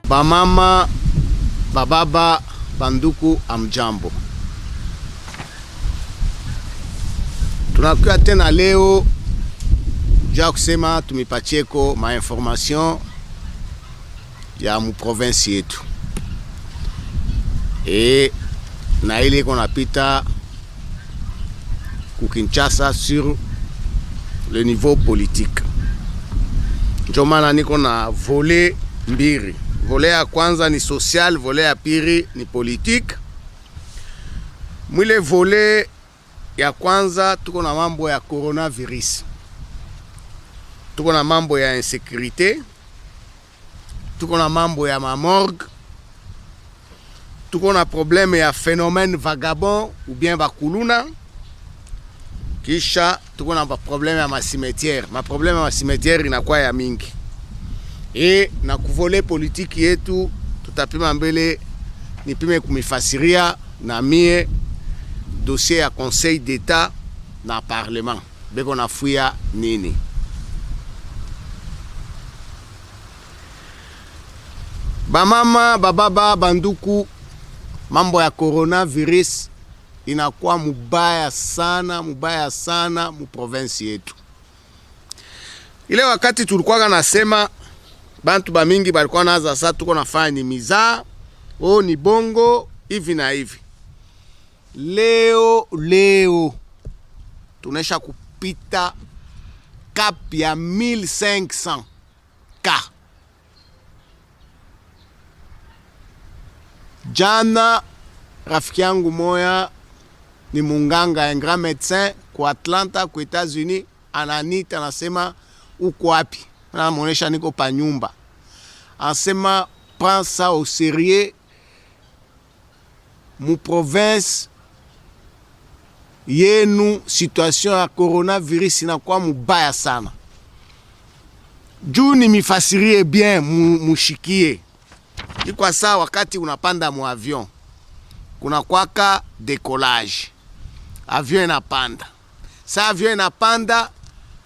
Bamama, bababa, banduku, amjambo. Tunakuwa tena leo ja kusema tumipacheko ma information ya mu province yetu. Na ile qu'on apita ku Kinshasa sur le niveau politique. Njomana niko na volet mbiri. Volet ya kwanza ni social, volet ya pili ni politique. Mwile volet ya kwanza tuko na mambo ya coronavirus. Tuko na mambo ya insécurité. Tuko na mambo ya mamorgue. Tuko na problème ya phénomène vagabond ou bien bakuluna. Kisha tuko na problème ya masimetière. Ma problème ya masimetière inakuwa ya mingi. Na kuvole politiki yetu tutapima mbele nipime kumifasiria na mie dossier ya Conseil d'État na Parlement. Beko nafuya nini? Bamama, bababa, banduku, mambo ya coronavirus inakuwa mubaya sana mu province yetu. Ile wakati tulikuwa nasema bantu ba mingi balikuwa naza sasa tuko nafanya ni miza, ni bongo hivi na hivi. Leo tunesha kupita cap ya 1500 ka. Jana rafiki yangu moya ni munganga, un grand médecin kwa Atlanta kwa États-Unis, ananita anasema uko wapi? Na monesha niko pa nyumba. Anasema prends ça au sérieux. Mu province yenu situation ya coronavirus inakuwa mubaya sana. Juu ni mifasirie bien mushikie. Iko saa wakati unapanda mu avion. Kuna kwaka décollage. Avion inapanda. Sa avion inapanda,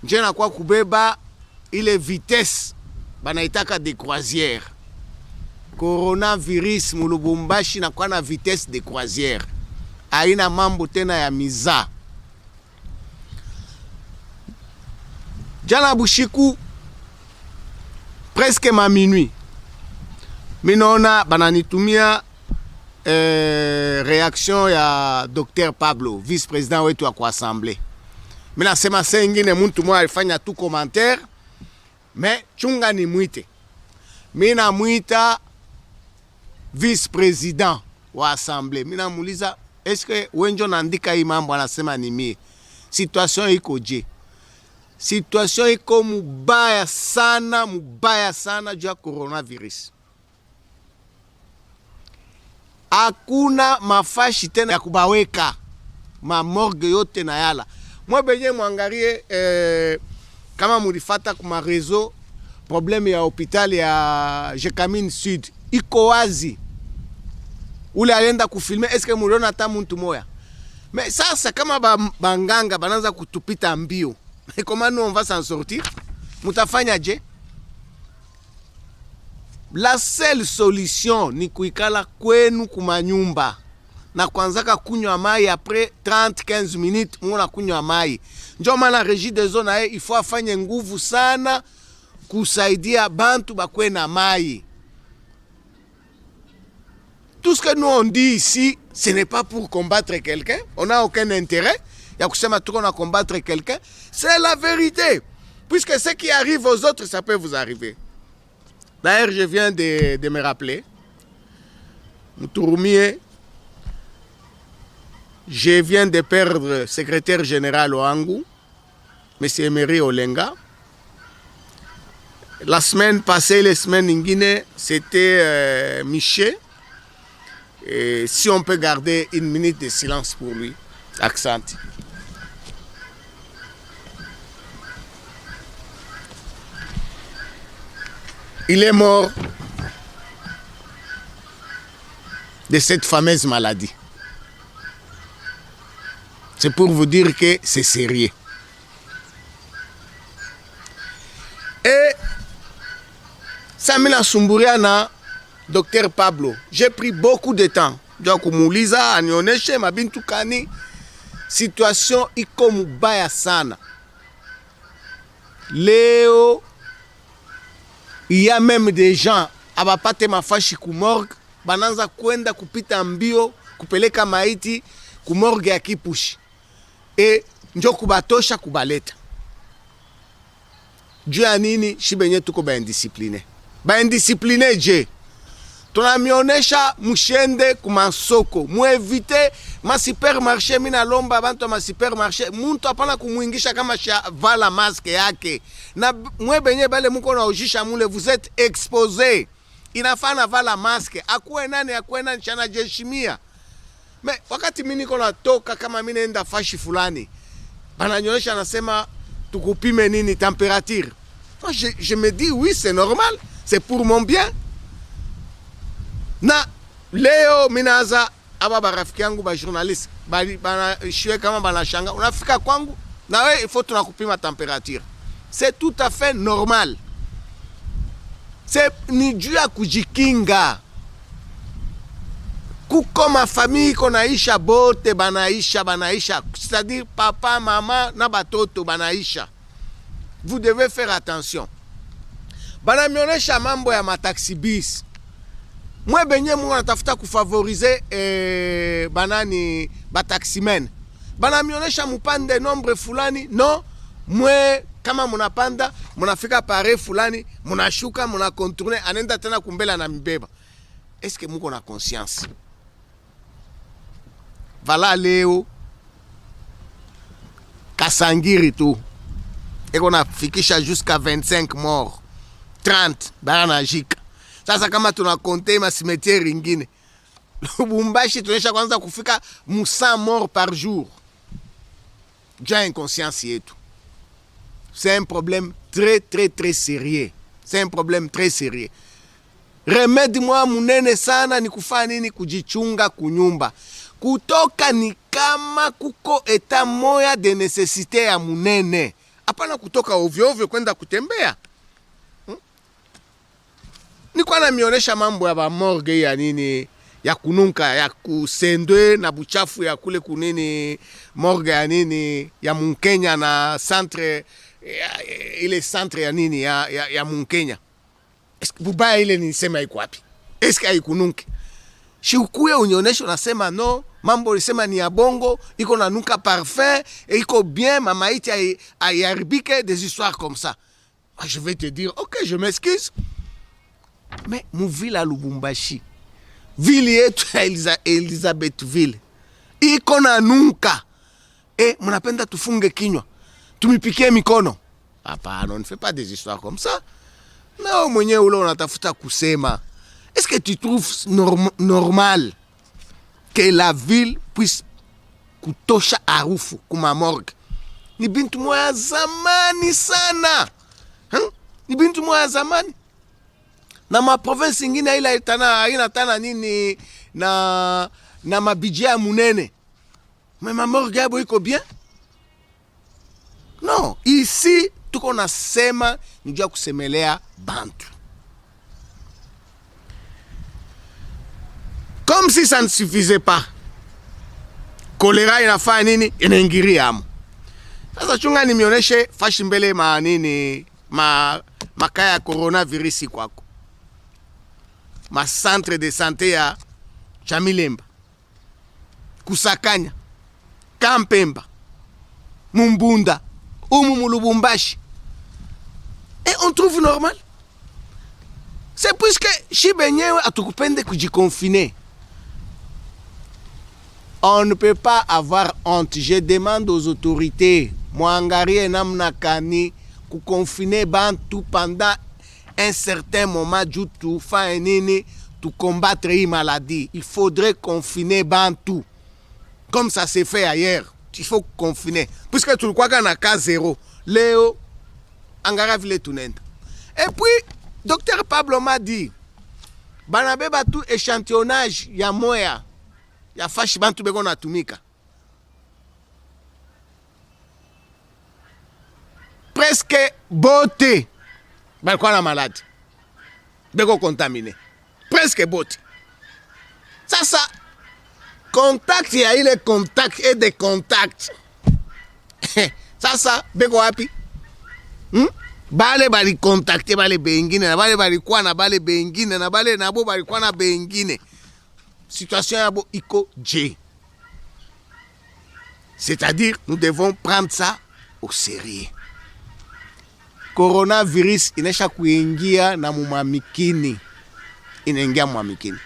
nje na kwa kubeba ile vitesse banaitaka de croisière. Coronavirus mu Lubumbashi na kwa na vitesse de croisière. Haina mambo tena ya miza. Jana bushiku presque ma minuit. Minona bananitumia réaction ya Dr Pablo, vice-président wetu wa assemblée. Mina sema sengine muntu mwa alifanya tu commentaire, mais chunga ni mwite. Mina mwita vice-président wa assemblée. Mina muuliza, est-ce que wenjo naandika hii mambo anasema ni mie? Situation iko je? Situation iko mubaya sana juu ya coronavirus. Hakuna mafashi tena ya kubaweka ma morgue yote na yala. Mwe benye mwangarie kama mulifata kuma réseau problème ya hospital ya Jekamine Sud iko wazi. Ule alienda kufilme, eske muliona hata muntu moya? Mais sasa kama banganga bananza kutupita mbio, comment nous on va s'en sortir? Mutafanya je? La seule solution ni kuikala kwenu kumanyumba na kwanzaka kunywa mai après 30-15 minutes muna kunywa mai. Njo maana Régie des Eaux nae il faut afanye nguvu sana kusaidia bantu bakwe na mai. Tout ce que nous on dit ici, ce n'est pas pour combattre quelqu'un. On n'a aucun intérêt. Il y a kusema tuko na combattre quelqu'un. C'est la vérité. Puisque ce qui arrive aux autres, ça peut vous arriver. D'ailleurs, je viens de me rappeler. Moutourumie, je viens de perdre le secrétaire général au Angou, M. Emery Olenga. La semaine passée, les semaines en Guinée, c'était Miché. Et si on peut garder une minute de silence pour lui, accent. Il est mort de cette fameuse maladie. C'est pour vous dire que c'est sérieux. Et Samila Sumburiana, Docteur Pablo, j'ai pris beaucoup de temps. Donc, Mouliza, Anyoneshe, Mabintu Kani, situation iko mubaya sana. Léo, il y a même des gens, abapate mafashi kumorgue, bananza kwenda kupita mbio, kupeleka maiti, kumorgue ya Kipushi. E, njo kubatosha kubaleta. Juu ya nini, shibenye tuko ba indiscipline. Ba indiscipline je. Tunamionesha mushende kumasoko, muevite ma supermarché, mina lomba bantu ma supermarché, muntu apana kumuingisha kama vala maske yake. Na mwe benye bale muko na ujisha mule, vous êtes exposé. Inafana vala maske, akuwe nani chana jeshimia. Me wakati mimi niko natoka kama mimi naenda fashi fulani, bananyonesha nasema tukupime nini température. Je me dis oui, c'est normal, c'est pour mon bien. Na leo minaza aba barafiki yangu ba journaliste bana shwe kama bana shanga unafika kwangu na wewe il faut tunakupima température. C'est tout à fait normal. C'est ni juu ya kujikinga. Kuko mafamili konaisha bote banaisha, c'est-à-dire papa, maman na batoto banaisha. Vous devez faire attention. Banamionesha mambo ya mataxi bis. Mwe benye mwa natafuta kufavorize banani bataximen. Banamionesha mupande nombre fulani, no, mwe kama munapanda, munafika pare fulani, munashuka, munakontourne, anenda tena kumbela na mbeba. Est-ce que muko na conscience? Vala leo Kasangiri tu eko na fikisha jusqu'à 25 morts, 30 barana jika. Sasa kama tunakonte ma cimetière ingine Lubumbashi tunesha kwanza kufika 100 morts par jour. Déjà inconscience yetu. C'est un problème très sérieux. C'est un problème très sérieux. Remedi mwa munene sana ni kufanya nini? Kujichunga kunyumba. Kutoka ni kama kuko eta moya de necessite ya munene. Hapana kutoka ovyo ovyo kwenda kutembea. Ni kwa na mionesha mambo ya ba morgue ya nini, ya kununka, ya kusendwe na buchafu ya kule kunini, morgue ya nini, ya Munkenya na centre, ile centre ya nini, ya Munkenya. Bubaya ile nisema iko wapi? Eske haikununke? Shikuye unionesha unasema no, mambo ulisema ni ya bongo, iko na nuka parfum, et iko bien, mama iti ayaribike, des histoires comme ça. Je vais te dire, ok, je m'excuse. Mais mon ville à Lubumbashi, ville yetu Elizabethville, iko na nuka. Mnapenda tufunge kinywa, tumipikie mikono. Hapana, on ne fait pas des histoires comme ça. Na mwenye ule unatafuta kusema, est-ce que tu trouves normal que la ville puisse kutosha harufu kuma morgue. Ni bintu moya zamani sana. Ni bintu moya zamani. Na ma province ingine ila ina tana nini na mabijia munene. Mais ma morgue yabo iko bien? Non, ici tuko nasema ni jua kusemelea bantu. Comme si ça ne suffisait pas. Kolera inafanya nini? Inaingiria amo. Sasa chunga nimioneshe fashi mbele makaya ya coronavirus kwako. Ma centre de santé ya Chamilemba, Kusakanya, Kampemba, Mumbunda, Lubumbashi. Et on trouve normal. C'est puisque Chibenyewe atukupende kujikonfiner. On ne peut pas avoir honte. Je demande aux autorités, Mwangari namna kani, ku confiner bantu pendant un certain moment, tout fa nini, to combattre une maladie. Il faudrait confiner bantu. Comme ça s'est fait ailleurs. Il faut confiner. Puisque tu le crois qu'on a cas zéro. Léo, Angara vile tunenda. Et puis, docteur Pablo m'a dit, banabe batu échantillonnage ya moya. Ya fashi bantu beko natumika. Presque bote. Balikuwa na malade. Beko contaminé. Presque bote. Sasa, contact ya ile contact et des contacts. Sasa, beko wapi? Bale bali contacte bale bengine. Na bale bali kwa na bale bengine. Na bale nabo bali kwa na bengine. Situation yabo iko J. C'est-à-dire, nous devons prendre ça au sérieux. Coronavirus inesha kuingia na mumamikini. Inaingia mumamikini.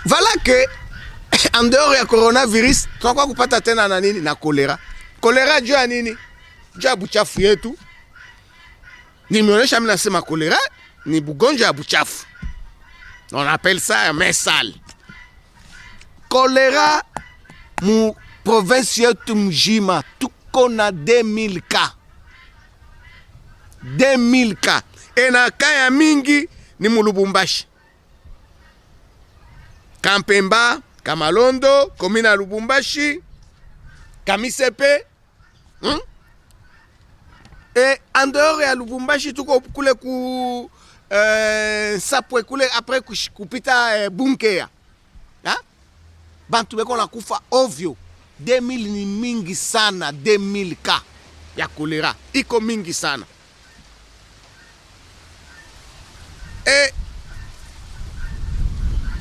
Voilà que, en dehors ya coronavirus, tunakuwa kupata tena na nini? Na kolera. Kolera juu ya nini? Juu ya buchafu yetu. Nimeonesha mimi nasema kolera ni bugonjwa ya buchafu. On appelle ça un main sale. Choléra, mu province yetu mjima, tuko na 2000 cas. 2000 cas. Et na kaya mingi ni mu Lubumbashi. Kampemba, Kamalondo, Komina Lubumbashi, Kamisepe. Et en dehors ya Lubumbashi, tuko kule ku sapwe kule après kupita bunkea. Bantu beko na kufa ovyo. 2000 ni mingi sana. 2000 cas ya kolera iko mingi sana. Et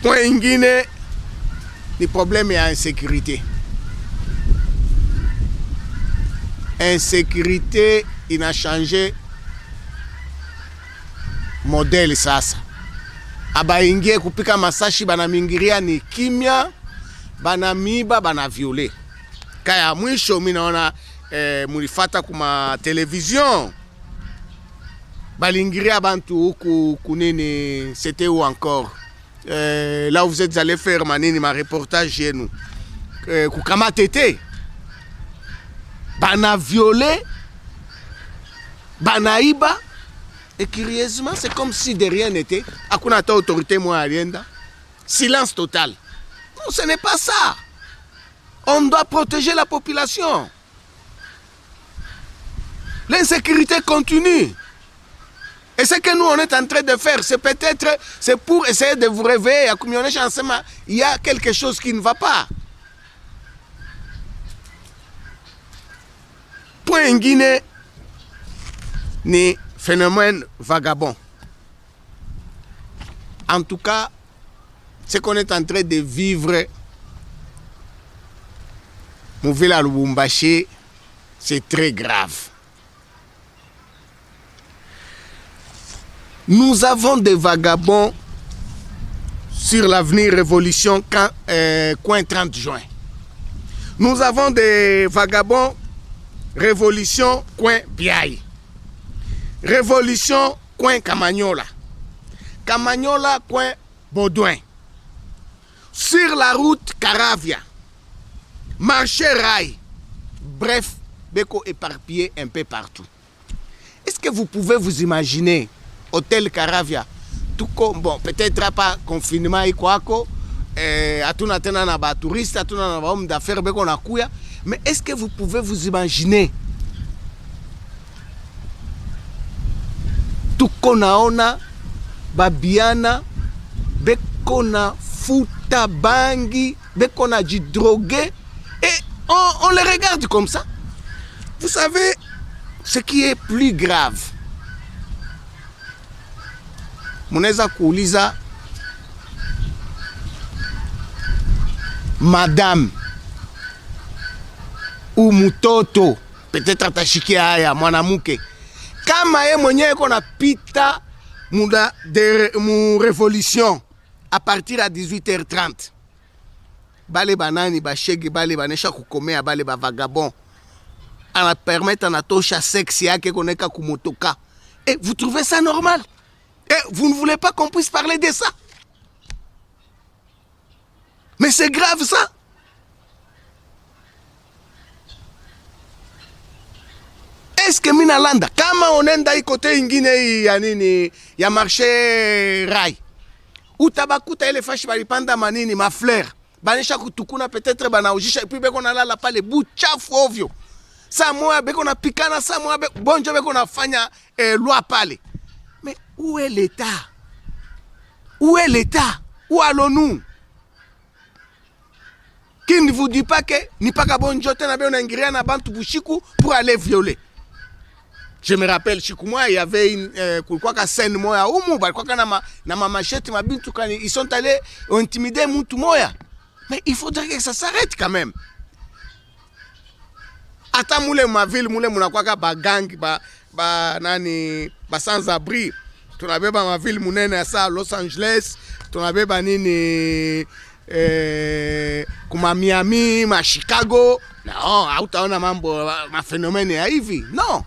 point ingine ni problème ya insécurité. Insécurité ina changé modèle sasa. Abaingie kupika masashi banamingiria ni kimya, banamiba, banaviole. Kaya mwisho mimi naona mulifata kuma television. Balingiria bantu huku kunini, c'était où encore? Là où vous êtes allé faire ma reportage chez nous. Kukama tete. Banaviole, banaiba. Et curieusement, c'est comme si de rien n'était. Hakuna ta autorité moi alienda. Silence total. Non, ce n'est pas ça. On doit protéger la population. L'insécurité continue. Et ce que nous on est en train de faire, c'est peut-être c'est pour essayer de vous réveiller. Il y a quelque chose qui ne va pas. Point Guinée ni phénomène vagabond. En tout cas, ce qu'on est en train de vivre, Mouvela Lubumbashi, c'est très grave. Nous avons des vagabonds sur l'avenir Révolution coin 30 juin. Nous avons des vagabonds Révolution coin Biaï. Révolution coin Kamagnola. Kamagnola coin Baudouin. sur la route Caravia, marché rail, bref, beko éparpillé un peu partout. Est-ce que vous pouvez vous imaginer hôtel Caravia, tout comme, bon, peut-être pas confinement et quoi, atuna tena na ba touriste, atuna na ba homme d'affaires beko na kuya, mais est-ce que vous pouvez vous imaginer tout konaona babiana beko na futa bangi beko na drogué et on les regarde comme ça. Vous savez ce qui est plus grave, munaweza kuuliza madame ou mutoto, peut-être atashikia haya mwanamke kama ye mwenyewe kona pita muda de mu révolution à partir à 18h30, bale banani bashege bale banesha kukomea bale ba vagabond ana permettre anatosha sexe yake koneka kumotoka. Et vous trouvez ça normal? Et vous ne voulez pas qu'on puisse parler de ça? Mais c'est grave ça. Est-ce que minalanda kama onenda ikote ingine ya nini ya marché rail utabakuta ile fashi balipanda manini ma fleur banisha kutukuna peut-être banaujisha et puis beko nalala pale buchafu ovyo, saa moya beko na pikana, saa moya bonjo beko nafanya loi pale. Mais où est l'État? Où est l'État? Où allons-nous? Qui ne vous dit pas que ni pas ka bonjo tena be unaingiria na bantu bushiku pour aller violer? Je me rappelle chez moi il y avait une kulikuwa ka scène moya umu balikuwa na machette mabintu kani ils sont allés intimider mtu moya. Mais il faudrait que ça s'arrête quand même. Ata mule ma ville mule munakuwa ka bagangi ba nani ba sans abri. Tunabeba ma ville munene ya sa Los Angeles, tunabeba nini kuma Miami, ma Chicago. Non, hautaona mambo ma phénomène ya hivi. Non.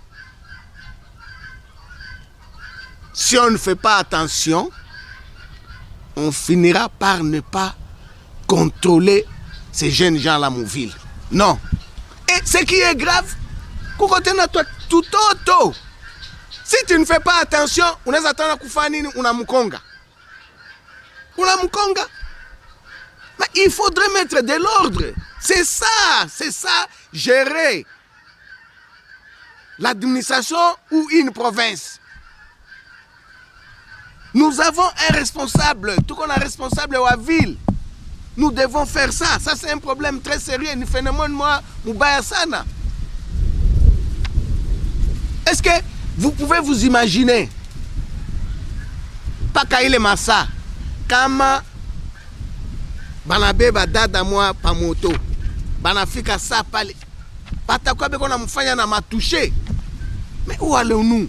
Si on ne fait pas attention, on finira par ne pas contrôler ces jeunes gens là, mon ville. Non. Et ce qui est grave, tout auto. Si tu ne fais pas attention, on a attendre kufani una mkonga. Una mkonga. Mais il faudrait mettre de l'ordre. C'est ça, gérer l'administration ou une province. Nous avons un responsable, tout qu'on a responsable à la ville. Nous devons faire ça. Ça, c'est un problème très sérieux. Nous phénomène, moi, Moubaya Sana. Est-ce que vous pouvez vous imaginer, pas Kaile Massa, kama banabe badada moi pa moto, banafika sa pale, patakwa beko na mfanya na matouché. Mais où allons-nous?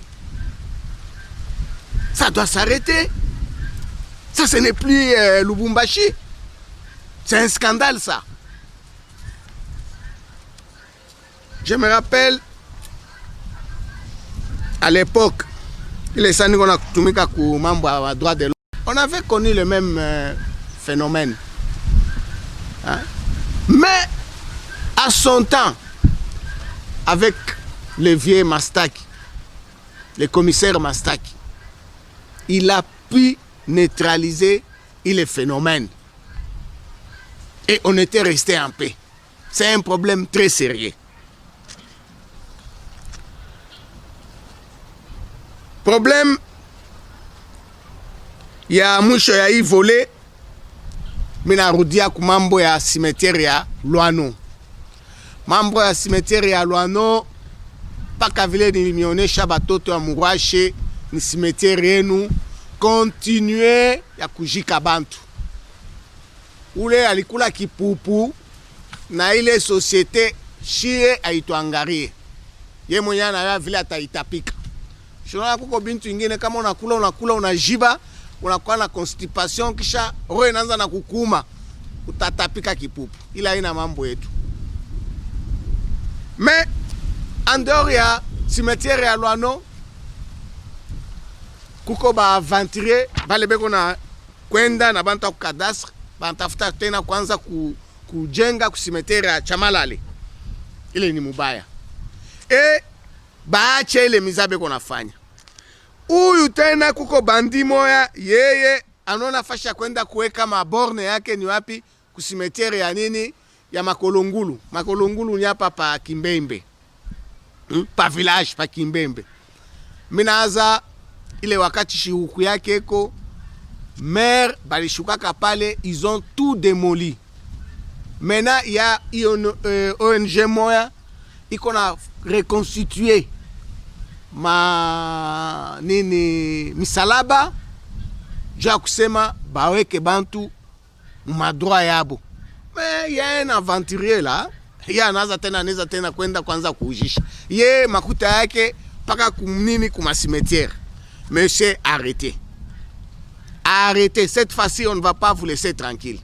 Ça doit s'arrêter. Ça, ce n'est plus Lubumbashi. C'est un scandale, ça. Je me rappelle, à l'époque, on avait connu le même phénomène. Hein? Mais, à son temps, avec le vieux Mastaki, le commissaire Mastaki, il a pu neutraliser le phénomène. Et on était resté en paix. C'est un problème très sérieux. Problème, il y a mwisho ya hii volé, mina rudia ku mambo ya cimetière ya Luano. Mambo ya cimetière ya Luano, paka vile nilionesha batoto ya Murashe, ni cimetière yenu, continuer ya kujika bantu. Ule alikula kipupu na ile société shie aituangarie. Ye mwenyana ya vile ataitapika. Shona kuko bintu ingine kama unakula unajiba, unakuwa na constipation kisha roho inaanza na kukuma, utatapika kipupu. Ila ina mambo yetu. Mais en dehors ya cimetière ya Luano, kuko ba aventurier bale beko na kwenda na banta ku cadastre banatafuta tena kwanza kujenga kusimetera ya Chamalale. Ile ni mubaya. Baache ile mizabe konafanya. Huyu tena kuko bandi moya, yeye anona fasha kwenda kuweka maborne yake ni wapi? Kusimetere ya nini? Ya Makolongulu. Makolongulu ni hapa pa Kimbembe. Pa village pa Kimbembe. Minaza ile wakati shihuku yake eko, maire balishukaka pale, ils ont tout démoli. Maintenant il y a une ONG moya iko na reconstituer misalaba ja kusema baweke bantu madroit yabo. Mais il y a un aventurier là, yeye anaweza tena kwenda kwanza kuujisha. Ye makuta yake paka kumnini kuma cimetière. Monsieur, arrêtez. Arrêtez. Cette fois-ci, on ne va pas vous laisser tranquille.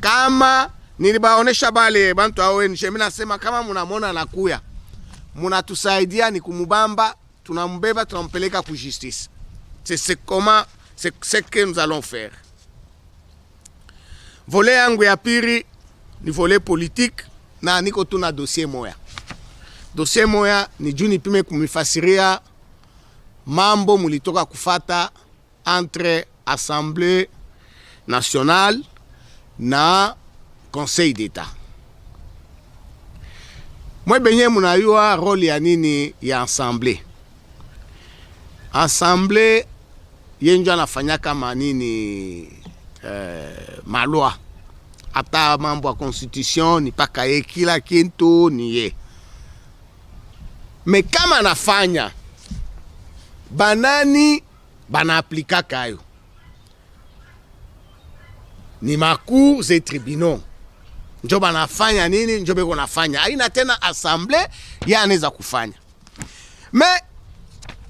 Kama nilibaonesha bale bantu wa ONG, mimi nasema kama mnamona anakuya, mnatusaidia ni kumubamba, tunambeba tunampeleka ku justice. C'est ce que nous allons faire. Volet yangu ya pili ni volet politique, na niko tuna dossier moya. Dossier moya ni juu nipime kumifasiria mambo mulitoka kufata entre Assemblée nationale na Conseil d'État. Mwe benye munayua role ya nini ya Assemblée. Assemblée yenjo anafanya kama nini maloi. Ata mambo ya constitution ni paka ye kila kintu ni ye. Me kama anafanya banani bana aplika kayo ni macours et tribunaux njo banafanya nini, njo beko nafanya. Haina tena assemblée ya anaweza kufanya. Me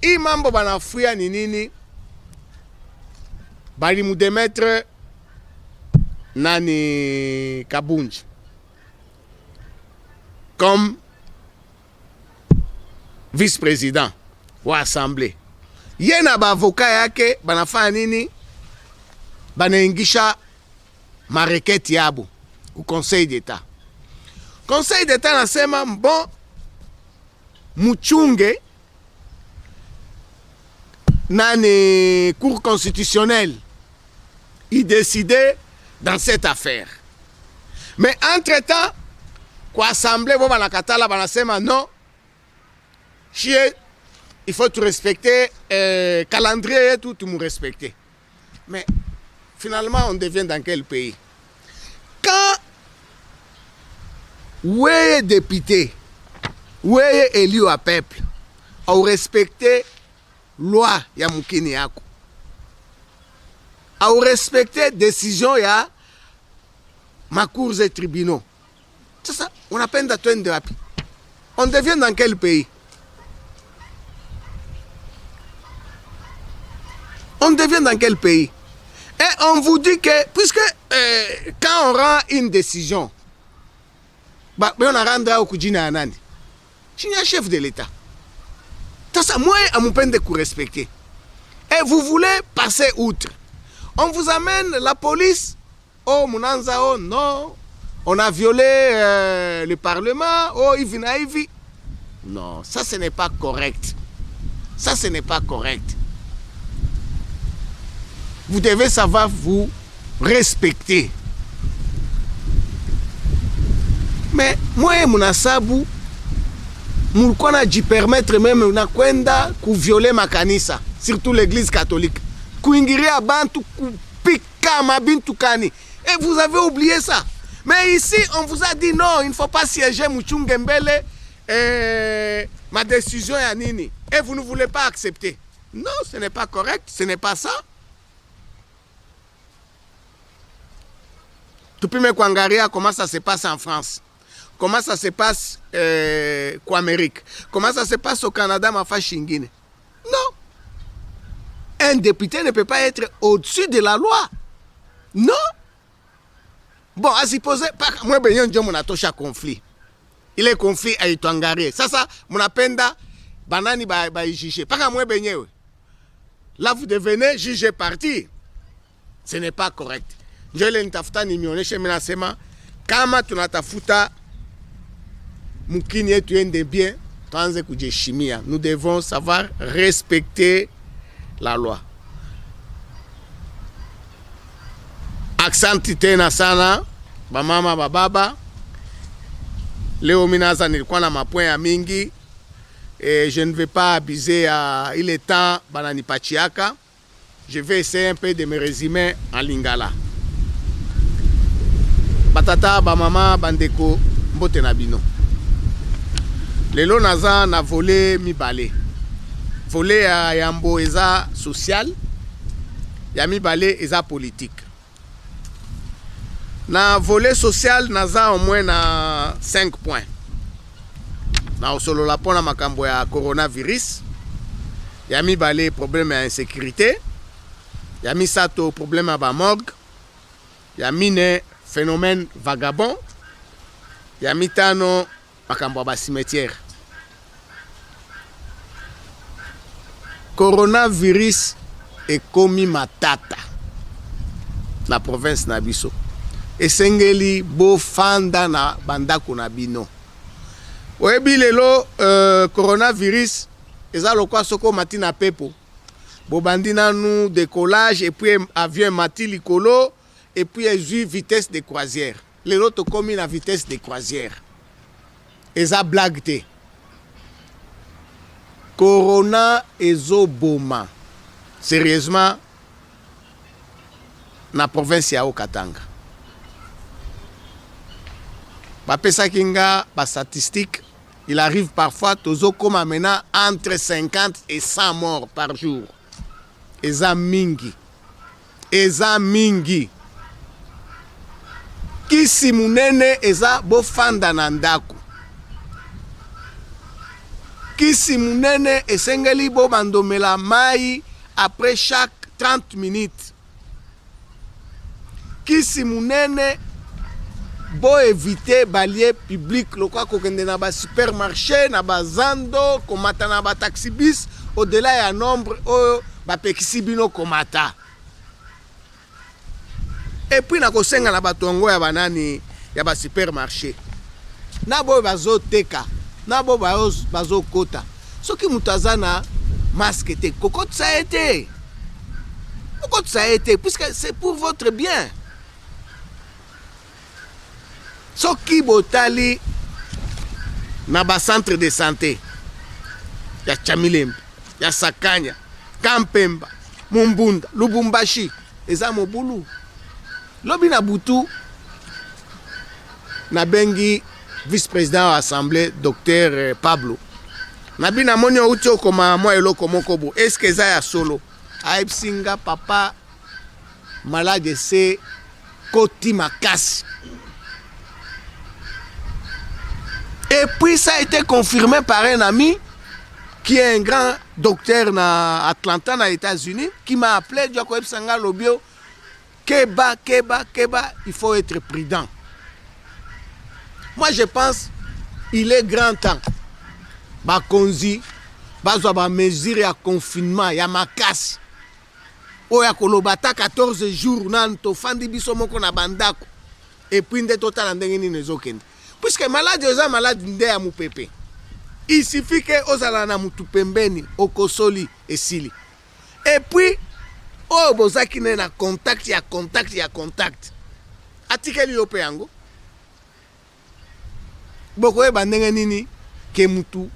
hii mambo banafuya ni nini? Bali mudemetre nani Kabunji comme vice-président wa assemblée. Yena ba avocat yake banafanya nini? Banaingisha mareketi yabo ku Conseil d'État. Conseil d'État nasema bon muchunge nani cour constitutionnelle il décidait dans cette affaire. Mais entre-temps kwa assemblée bo banakatala banasema non, chie il faut tout respecter, calendrier et tout me respecter. Mais finalement, on devient dans quel pays? Quand vous êtes député, vous êtes élu à peuple, vous respectez loi ya mukini yako, vous respectez décision ya ma cours et tribunaux. C'est ça, on appelle d'atteindre de rapi. On devient dans quel pays? On devient dans quel pays? Et on vous dit que, puisque quand on rend une décision, on a rendu au Kujina Anani. Je suis un chef de l'État. Ça, moi, à mon peine de vous respecter. Et vous voulez passer outre. On vous amène la police. Oh, Mounanza, oh non. On a violé le Parlement. Oh, Ivi. Non, ça, ce n'est pas correct. Ça, ce n'est pas correct. Vous devez savoir vous respecter. Mais moi, munasabu, mulikuwa na jipermettre même na kwenda kuvioler makanisa, surtout l'église catholique. Kuingiria bantu, kupika mabintu kani. Et vous avez oublié ça. Mais ici, on vous a dit non, il ne faut pas siéger Muchunge Mbele, ma décision ya nini. Et vous ne voulez pas accepter. Non, ce n'est pas correct, ce n'est pas ça. Tupime kuangalia comment ça se passe en France, comment ça se passe en Amérique, comment ça se passe au Canada, ma fâche ingine. Non. Un député ne peut pas être au-dessus de la loi. Non. Bon, à supposer, moi, je mon atosha conflit. Il est conflit à Itouangari. Ça, mon appenda, banani ba juger. Pas moi, là, vous devenez juge parti. Ce n'est pas correct. njo ile nitafuta nionyeshe mimi nasema kama tunatafuta mukini yetu yende bien, tuanze kujiheshimia. Nous devons savoir respecter la loi. Aksanti tena sana bamama bababa. Leo minaza nilikuwa na mapoint ya mingi et je ne vais pas abuser à il est temps bananipachiaka. Je vais essayer un peu de me résumer en lingala. Batata bamama bandeko mbote na bino. Lelo naza na volet mibale. Volet ya yambo eza social, ya mibale eza politique. Na volet social naza au moins na 5 points. Na osolo la pona makambo ya coronavirus, ya mibale problème ya insécurité, ya misato problème ya ba morgue, ya mine phénomène vagabond, ya mitano makambo ya ba cimetière. Coronavirus ekomi matata na province na biso. Esengeli bo fanda na bandako na bino. Oyebi lelo coronavirus eza lokwa soko mati na pepo. Bo bandi nanu décollage et puis avion mati likolo et puis ezui vitesse de croisière. Lelo to komi na vitesse de croisière. Eza blague te. Corona ezoboma. Sérieusement na province ya Okatanga. Bapesa kinga ba statistique, il arrive parfois tozo koma maintenant entre 50 et 100 morts par jour. Eza mingi. Eza mingi. Kisi munene eza bofanda na ndako. Kisi munene esengeli bo bandomela mai après chaque 30 minutes. Kisi munene bo éviter balier public lokwa kokende na ba supermarché na ba zando komata na ba taxi bis au-delà ya nombre o ba pekisi bino komata. Et puis na kosenga na batongo ya banani ya ba supermarché. Na bo bazo teka, na bo bazo kota. Soki mutazana masque te kokot ça a été. Kokot ça a été puisque c'est pour votre bien. Soki botali na ba centre de santé ya Chamilembe, ya Sakanya, Kampemba, Mumbunda, Lubumbashi, eza mobulu. Lobi na butu na bengi vice-président de l'Assemblée, Dr Pablo. Nabi na monyo ucho koma mwa eloko moko bo. Est-ce que za ya solo? Aipsinga papa malade se koti makasi. Et puis ça a été confirmé par un ami qui est un grand docteur à Atlanta, aux États-Unis, qui m'a appelé, Keba, il faut être prudent. Moi je pense il est grand temps. Bakonzi, bazwa ba mesure ya confinement, ya makasi. Oya kolobata 14 jours nanto fandi biso moko na bandako. Et puis nde total ndenge ni nezokende. Puisque malade oza malade nde ya mupepe. Il suffit que ozala na mutu pembeni okosoli esili. Et puis o bozaki na contact ya contact. Atikeli yope yango. Boko e bandenge nini ke mutu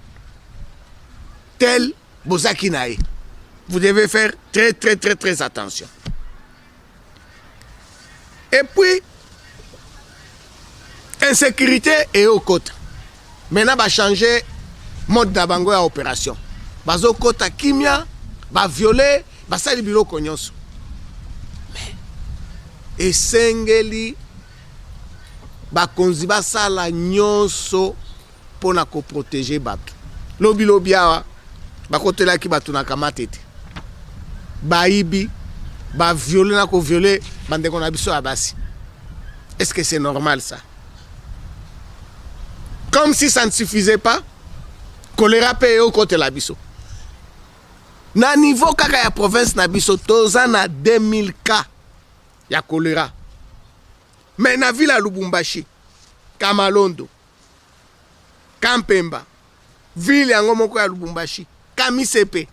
tel bozaki nae. Vous devez faire très attention. Et puis insécurité et au côté. Maintenant va changer mode d'abango à opération. Bazo kota kimia, ba violer, ba sali biloko nyonso. Mais esengeli ba konzi ba sala nyonso pona ko protéger bato. Lobi awa ba kotela ki bato na kamatete. Ba ibi, ba violer na ko violer bande ko na biso abasi. Est-ce que c'est normal ça? Comme si ça ne suffisait pas, choléra paye au côté la biso. Na niveau kaka ya province na biso toza na 2000 cas ya choléra. Mais na ville à Lubumbashi, Kamalondo, Kampemba, ville yango moko ya Lubumbashi, Kamisepe.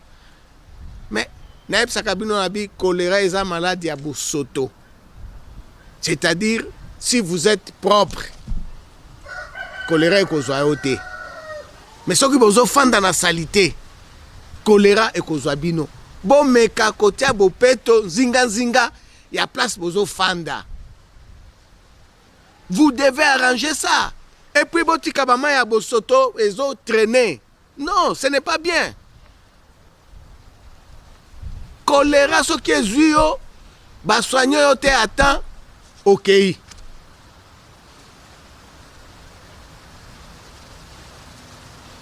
Mais naeb sakabino nabi choléra eza maladie ya bosoto. C'est-à-dire si vous êtes propre, choléra ekozwa yo te. Mais soki bozo fanda na salité, choléra ekozwa bino. Bon meka kotia bopeto zinga zinga ya place bozo fanda. Vous devez arranger ça. Et puis botika bama ya bosoto ezo traîner. Non, ce n'est pas bien. Choléra soki ezwi yo, ba soigner yo te à temps, OK.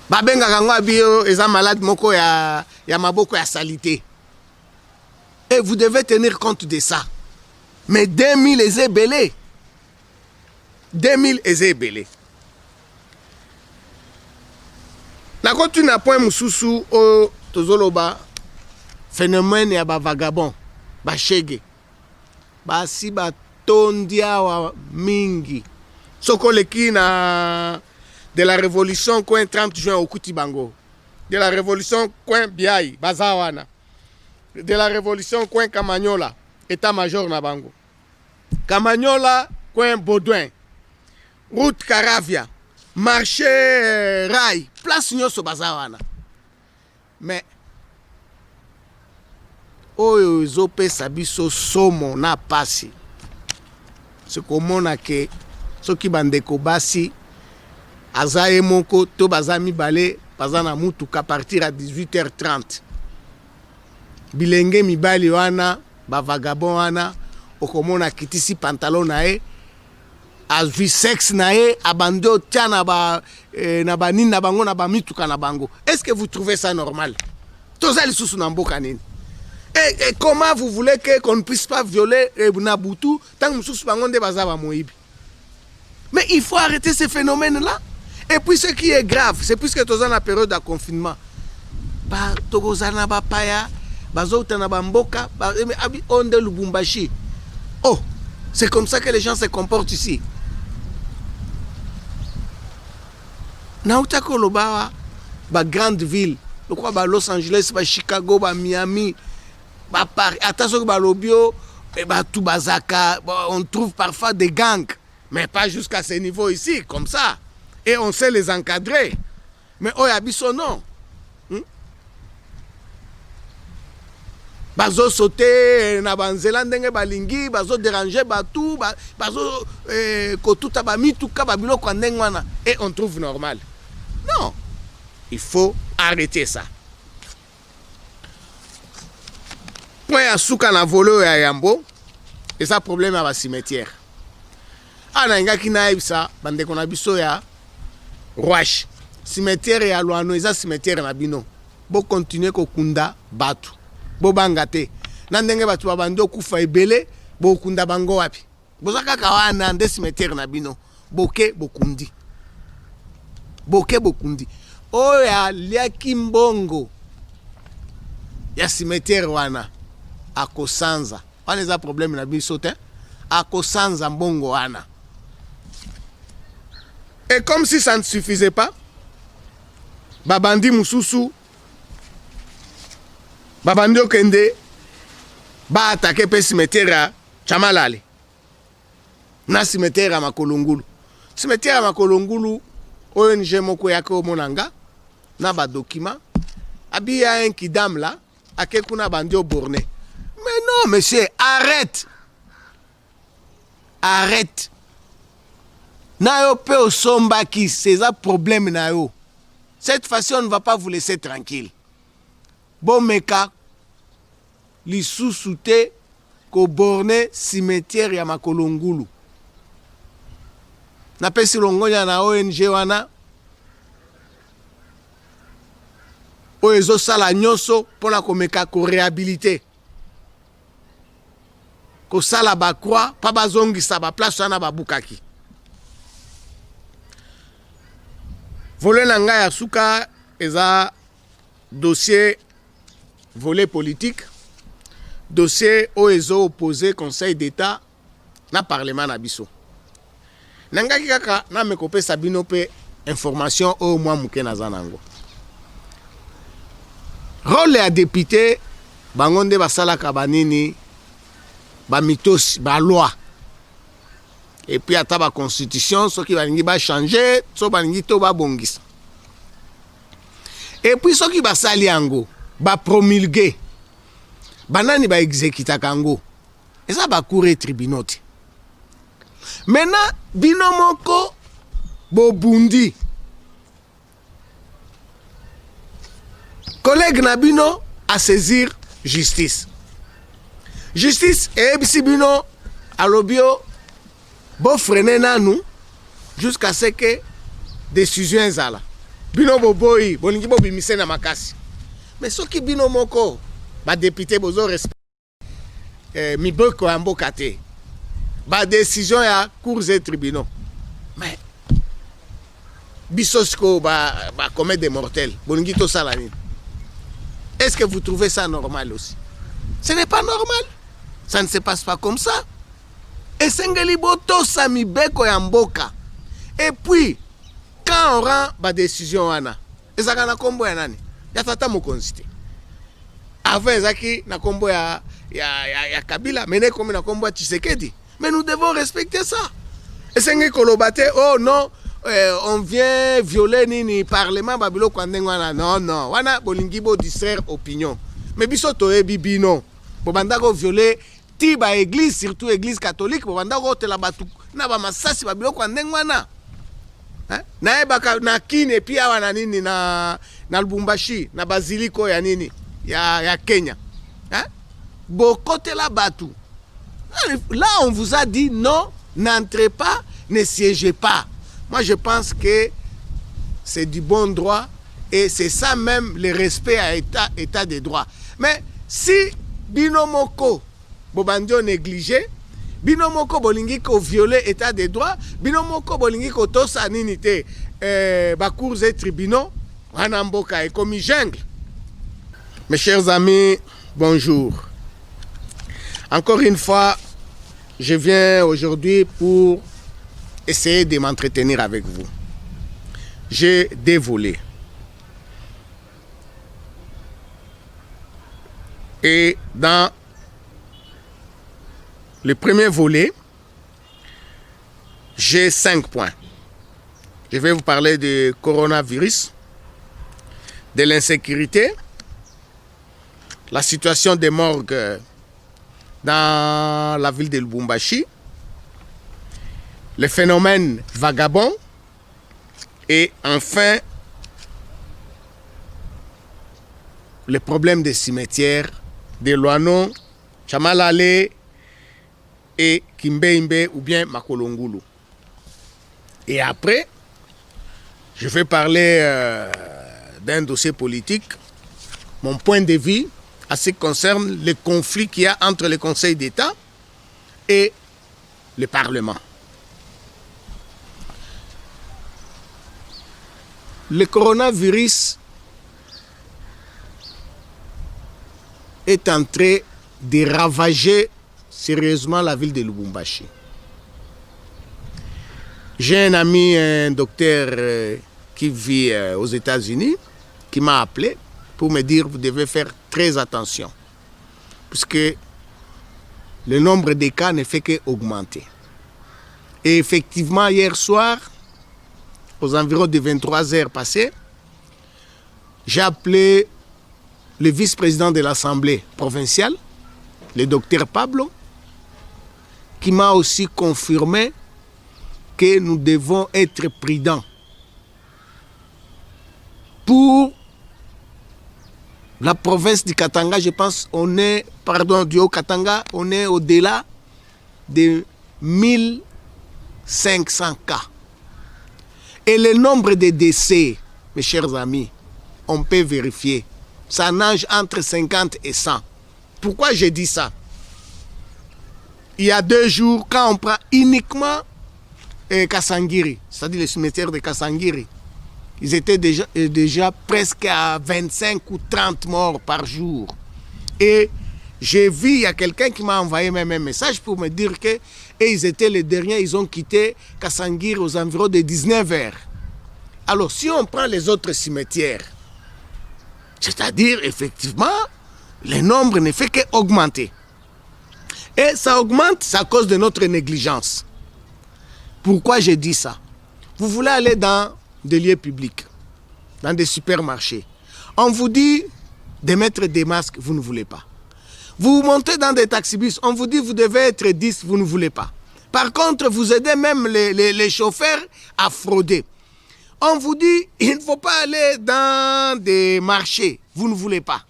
Babenga kango bio eza malade moko ya maboko ya salité. Et vous devez tenir compte de ça. Mais 2000 eze belé. 2000 eze belé. Na continue na point mususu o tozoloba phénomène ya ba vagabond, ba shege. Ba si ba tondia wa mingi. Soko leki na de la révolution coin 30 juin au Kutibango. De la révolution coin Biaï, Bazawana. De la révolution coin Kamanyola, état-major na bango. Kamanyola coin Baudouin. Route Caravia. Marché Rail. Place Nyoso Bazawana. Mais oyo zope sabiso somo na pasi. Ce komona ke soki bandeko basi azaye moko to bazami balé bazana mutuka partir à 18h30. Bilenge mibali wana ba vagabond wana okomona kitisi pantalon na e azwi sexe na e abando tia na ba nini na bango na ba mituka na bango. Est-ce que vous trouvez ça normal? Tozali susu na mboka nini? Et comment vous voulez qu'on ne puisse pas violer Nabutu tant que nous bango nde bazaba moibi? Mais il faut arrêter ces phénomènes-là. Et puis ce qui est grave, c'est puisque tu es dans la période de confinement. Oh, c'est comme ça que les gens se comportent ici. Nauta Koloba, grande ville, Los Angeles, Chicago, Miami, Paris, attention Lobio, on trouve parfois des gangs, mais pas jusqu'à ce niveau ici, comme ça. Et on sait les encadrer. Mais oh, yabiso non. Bazo sauter na banzela ndenge balingi, bazo déranger batu, bazo kotuta ba mituka ba biloko ndenge wana et on trouve normal. Non. Il faut arrêter ça. Point à souka na volo ya yambo, et ça problème à ba cimetière. Ana ngaki na ibsa bande kona biso ya Roche, cimetière ya Luano, eza cimetière na bino. Bo continuer ko kunda batu. Bo bangate. Nandenge batu babando kufa ebele, bo kunda bango wapi. Bozaka kawana nde cimetière na bino. Boke bokundi. Boke bokundi. Oya liaki mbongo ya cimetière wana akosanza. Wana eza problème na biso te. Akosanza mbongo wana. Et comme si ça ne suffisait pas, Babandi Mususu, Babandi Okende, ba attaquer pe cimetière à Chamalale. Na cimetière à Makolongulu. Cimetière à Makolongulu, ONG moko yako monanga, na ba document. Abi ya un kidam là, ake kuna bandi au borné. Mais non, monsieur, arrête. Arrête. Nayo pe osomba qui c'est un problème nayo. Cette fois-ci on ne va pas vous laisser tranquille. Bon meka li sous-souté ko borné cimetière ya Makolongulu. Na pesi longonya na ONG wana o ezo sala nyoso pona ko meka ko réhabiliter. Ko sala ba croix pa bazongi sa ba place wana ba bukaki. Volet nanga ya suka eza dossier volet politique, dossier oezo opposé Conseil d'État na Parlement na biso. Nangaki kaka na me kopesa bino pe information au moins muke naza nango. Rôle ya député bango nde basalaka banini ba mitosi ba loi. Et puis ata ba constitution soki balingi ba changer so balingi to ba bongisa. Et puis soki basali yango ba promulguer banani ba exécuter kango. Et ça ba cour et tribunaux. Maintenant bino moko bobundi collègue na bino à saisir justice. Justice et ebisi bino alobio bo freiner nanu jusqu'à ce que décision ezala. Bino boboyi bolingi bo bimise na makasi. Mais soki bino moko ba député bozo respect miboko ya mboka te. Ba décision ya cours et tribunaux. Mais bisosko ba commettre des mortels. Bolingi to sala nini? Est-ce que vous trouvez ça normal aussi? Ce n'est pas normal. Ça ne se passe pas comme ça. Et sengeli boto sami beko ya mboka. Et puis quand on rend ba décision wana, ezaka na kombo ya nani? Ya tata mokonzi te. Avant ezaki na kombo ya Kabila, mene comme na kombo ya Tshisekedi. Mais nous devons respecter ça. Et sengeli kolobate, oh non, on vient violer nini parlement babilo kwandeng wana. Non non, wana bolingi bo distraire opinion. Mais biso toyebi bino. Bobanda ko violer ti ba église, surtout église catholique, bobanda ko tela batu na ba masasi babilo kwandeng wana. Hein? Na ebaka na kine pia wana nini na Lubumbashi, na basiliko ya nini ya Kenya. Hein? Bokotela batu. Là on vous a dit non, n'entrez pas, ne siégez pas. Moi je pense que c'est du bon droit et c'est ça même le respect à état de droit. Mais si binomoko bobandio négligé, binomoko bolingi ko violer état de droit, binomoko bolingi ko tosa nini te ba cours et tribunaux, wana mboka e komi jungle. Mes chers amis, bonjour. Encore une fois, je viens aujourd'hui pour essayer de m'entretenir avec vous. J'ai des volets. Et dans le premier volet, j'ai 5 points. Je vais vous parler du coronavirus, de l'insécurité, la situation des morgues dans la ville de Lubumbashi, le phénomène vagabond et enfin le problème des cimetières de Loano, Chamalale et Kimbeimbe ou bien Makolongulu. Et après, je vais parler d'un dossier politique, mon point de vue à ce qui concerne le conflit qu'il y a entre le Conseil d'État et le Parlement. Le coronavirus est en train de ravager sérieusement la ville de Lubumbashi. J'ai un ami, un docteur qui vit aux États-Unis, qui m'a appelé pour me dire vous devez faire très attention, puisque le nombre de cas ne fait qu'augmenter. Et effectivement, hier soir, aux environs de 23 heures passées, j'ai appelé le vice-président de l'Assemblée provinciale, le docteur Pablo, qui m'a aussi confirmé que nous devons être prudents pour la province du Katanga. Je pense on est, du Haut-Katanga, on est au-delà de 1500 cas. Et le nombre de décès, mes chers amis, on peut vérifier. Ça nage entre 50 et 100. Pourquoi je dis ça? Il y a 2 jours, quand on prend uniquement Kasangiri, c'est-à-dire le cimetière de Kasangiri, ils étaient déjà presque à 25 ou 30 morts par jour. Et j'ai vu, il y a quelqu'un qui m'a envoyé même un message pour me dire que Et ils étaient les derniers, ils ont quitté Kassangir aux environs de 19h. Alors, si on prend les autres cimetières, c'est-à-dire, effectivement, le nombre ne fait qu'augmenter. Et ça augmente, c'est à cause de notre négligence. Pourquoi je dis ça? Vous voulez aller dans des lieux publics, dans des supermarchés. On vous dit de mettre des masques, vous ne voulez pas. Vous montez dans des taxibus, on vous dit vous devez être 10, vous ne voulez pas. Par contre, vous aidez même les chauffeurs à frauder. On vous dit il ne faut pas aller dans des marchés, vous ne voulez pas.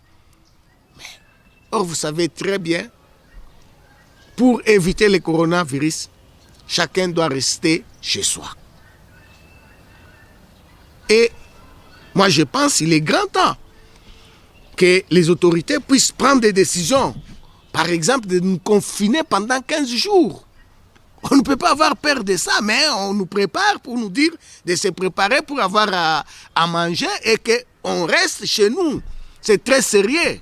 Or, vous savez très bien, pour éviter le coronavirus, chacun doit rester chez soi. Et moi, je pense qu'il est grand temps que les autorités puissent prendre des décisions. Par exemple, de nous confiner pendant 15 jours. On ne peut pas avoir peur de ça, mais on nous prépare pour nous dire de se préparer pour avoir à manger et qu'on reste chez nous. C'est très sérieux.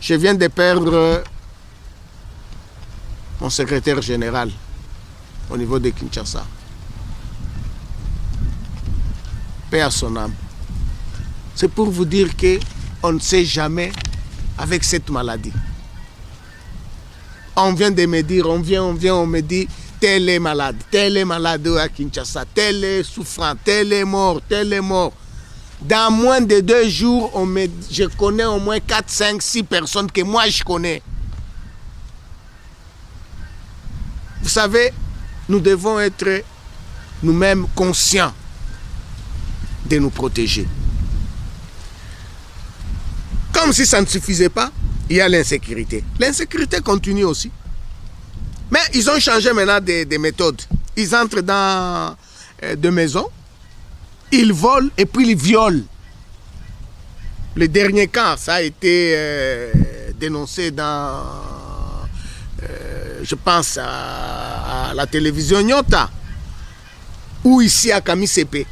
Je viens de perdre mon secrétaire général au niveau de Kinshasa. Paix à son âme. C'est pour vous dire qu'on ne sait jamais avec cette maladie. On vient de me dire, on me dit, tel est malade à Kinshasa, tel est souffrant, tel est mort. Dans moins de 2 jours, je connais au moins 4, 5, 6 personnes que moi je connais. Vous savez, nous devons être nous-mêmes conscients de nous protéger. Comme si ça ne suffisait pas, il y a l'insécurité. L'insécurité continue aussi. Mais ils ont changé maintenant des méthodes. Ils entrent dans des maisons, ils volent et puis ils violent. Le dernier cas, ça a été dénoncé dans, je pense, à la télévision Nyota, ou ici à Kamisepe.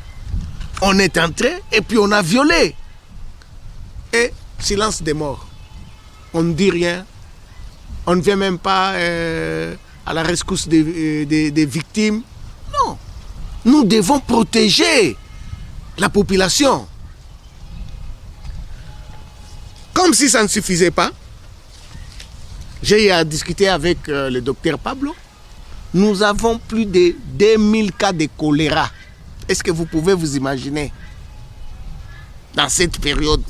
On est entré et puis on a violé. Et silence des morts. On ne dit rien. On ne vient même pas à la rescousse des victimes. Non. Nous devons protéger la population. Comme si ça ne suffisait pas, j'ai discuté avec le docteur Pablo. Nous avons plus de 2000 cas de choléra. Est-ce que vous pouvez vous imaginer dans cette période,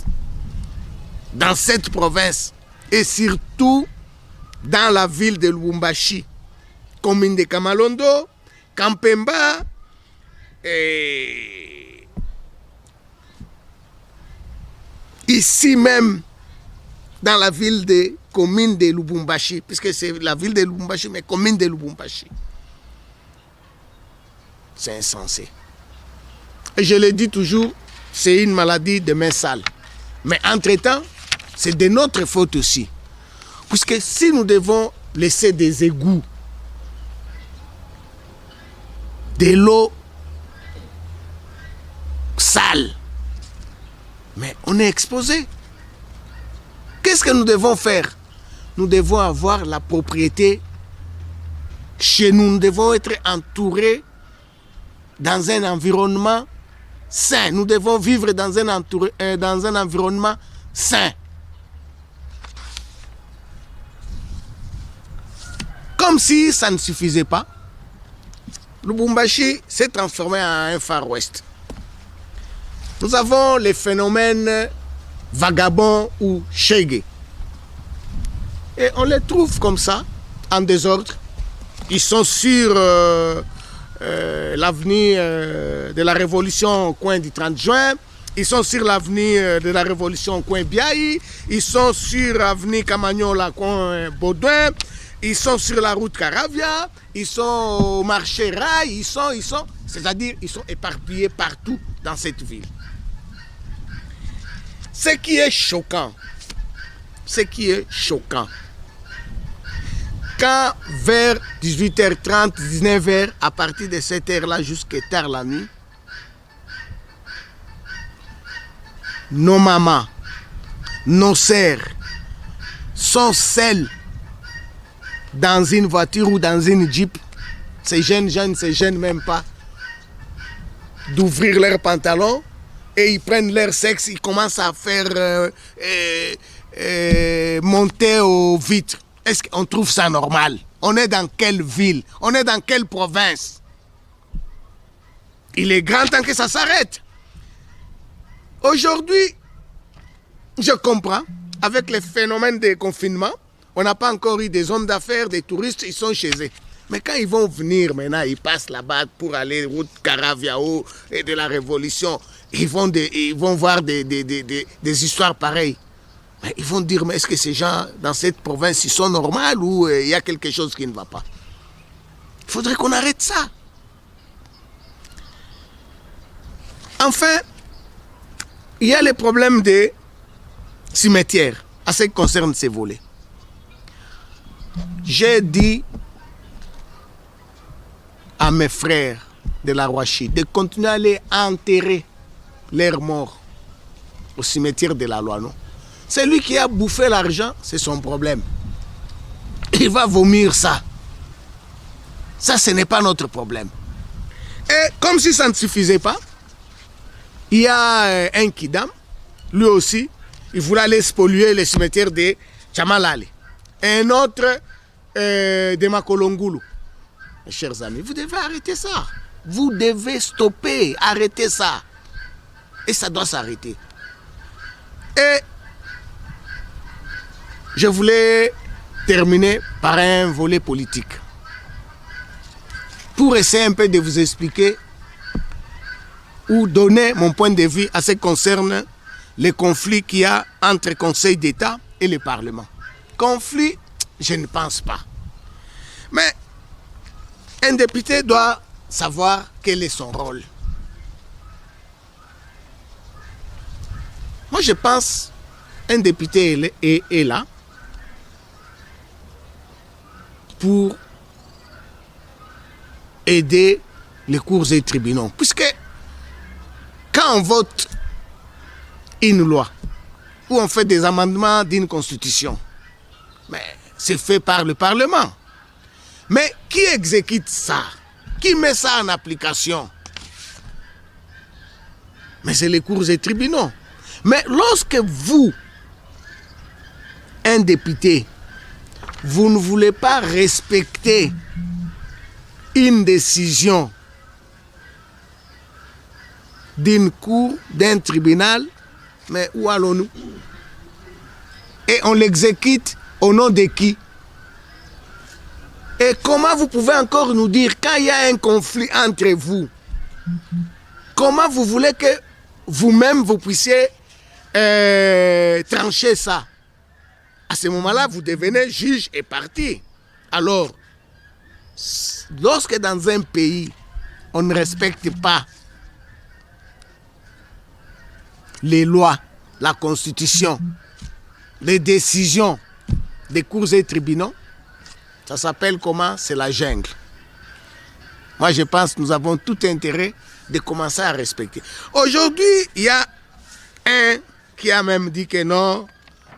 dans cette province, et surtout dans la ville de Lubumbashi, commune de Kamalondo, Kampemba, et ici même dans la ville de commune de Lubumbashi, puisque c'est la ville de Lubumbashi, mais commune de Lubumbashi. C'est insensé. Et je le dis toujours, c'est une maladie de main sale. Mais entre-temps, c'est de notre faute aussi. Puisque si nous devons laisser des égouts, de l'eau sale, mais on est exposé. Qu'est-ce que nous devons faire? Nous devons avoir la propriété chez nous. Nous devons être entourés dans un environnement sain. Nous devons vivre dans un environnement sain. Comme si ça ne suffisait pas, Lubumbashi s'est transformé en un Far West. Nous avons les phénomènes vagabonds ou shege. Et on les trouve comme ça, en désordre. Ils sont sur l'avenue de la Révolution au coin du 30 juin. Ils sont sur l'avenue de la Révolution au coin Biaï. Ils sont sur l'avenue Camagnola au coin Baudouin. Ils sont sur la route Caravia. Ils sont au marché Rail. C'est-à-dire ils sont éparpillés partout dans cette ville. Ce qui est choquant, quand vers 18h30, 19h, à partir de cette heure-là jusqu'à tard la nuit, nos mamans, nos sœurs sont seuls dans une voiture ou dans une Jeep, ces jeunes se gênent même pas d'ouvrir leurs pantalons et ils prennent leur sexe, ils commencent à faire monter aux vitres. Est-ce qu'on trouve ça normal? On est dans quelle ville? On est dans quelle province? Il est grand temps que ça s'arrête. Aujourd'hui, je comprends, avec les phénomènes de confinement, on n'a pas encore eu des hommes d'affaires, des touristes, ils sont chez eux. Mais quand ils vont venir maintenant, ils passent là-bas pour aller route Caraviao et de la Révolution, ils vont voir des histoires pareilles. Mais ils vont dire, mais est-ce que ces gens dans cette province, ils sont normaux ou il y a quelque chose qui ne va pas? Il faudrait qu'on arrête ça. Enfin, il y a les problèmes des cimetières, à ce qui concerne ces volets. J'ai dit à mes frères de la Rouachi de continuer à aller enterrer leurs morts au cimetière de la Loano. C'est lui qui a bouffé l'argent, c'est son problème. Il va vomir ça. Ça, ce n'est pas notre problème. Et comme si ça ne suffisait pas, il y a un Kidam, lui aussi, il voulait aller spolier le cimetière de Chamalale. Et un autre de Makolongulu. Mes chers amis, vous devez arrêter ça. Vous devez stopper, arrêter ça. Et ça doit s'arrêter. Et je voulais terminer par un volet politique. Pour essayer un peu de vous expliquer ou donner mon point de vue à ce qui concerne les conflits qu'il y a entre le Conseil d'État et le Parlement. Conflit, je ne pense pas. Mais un député doit savoir quel est son rôle. Moi, je pense qu'un député est là pour aider les cours et tribunaux. Puisque quand on vote une loi ou on fait des amendements d'une constitution, mais c'est fait par le Parlement. Mais qui exécute ça? Qui met ça en application? Mais c'est les cours et tribunaux. Mais lorsque vous, un député, vous ne voulez pas respecter une décision d'une cour, d'un tribunal, mais où allons-nous? Et on l'exécute au nom de qui? Et comment vous pouvez encore nous dire, quand il y a un conflit entre vous, comment vous voulez que vous-même vous puissiez trancher ça? À ce moment-là, vous devenez juge et partie. Alors, lorsque dans un pays, on ne respecte pas les lois, la constitution, les décisions des cours et tribunaux, ça s'appelle comment? C'est la jungle. Moi, je pense que nous avons tout intérêt de commencer à respecter. Aujourd'hui, il y a un qui a même dit que non,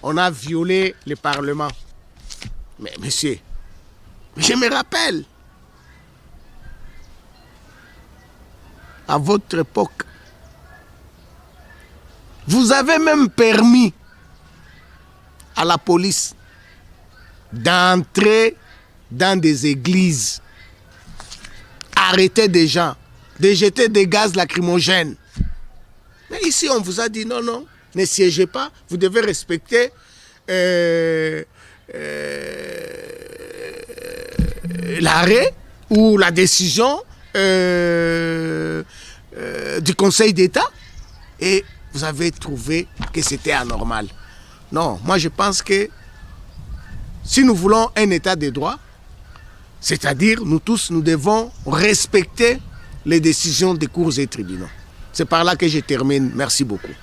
on a violé le Parlement. Mais monsieur, je me rappelle, à votre époque, vous avez même permis à la police d'entrer dans des églises, arrêter des gens, de jeter des gaz lacrymogènes. Mais ici, on vous a dit non, non, ne siégez pas, vous devez respecter l'arrêt ou la décision du Conseil d'État et vous avez trouvé que c'était anormal. Non, moi je pense que si nous voulons un état de droit, c'est-à-dire nous tous, nous devons respecter les décisions des cours et tribunaux. C'est par là que je termine. Merci beaucoup.